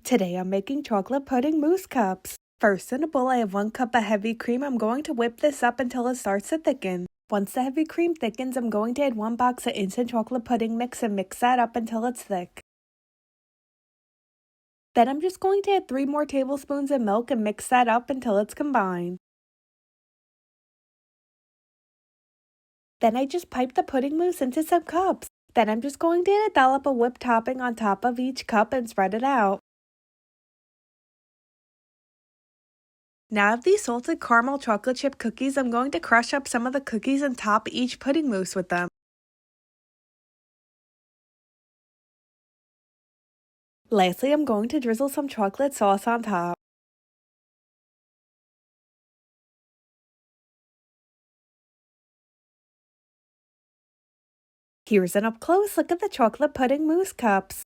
Today I'm making chocolate pudding mousse cups. First, in a bowl I have 1 cup of heavy cream. I'm going to whip this up until it starts to thicken. Once the heavy cream thickens, I'm going to add 1 box of instant chocolate pudding mix and mix that up until it's thick. Then I'm just going to add 3 more tablespoons of milk and mix that up until it's combined. Then I just pipe the pudding mousse into some cups. Then I'm just going to add a dollop of whipped topping on top of each cup and spread it out. Now I have these salted caramel chocolate chip cookies. I'm going to crush up some of the cookies and top each pudding mousse with them. Lastly, I'm going to drizzle some chocolate sauce on top. Here's an up-close look at the chocolate pudding mousse cups.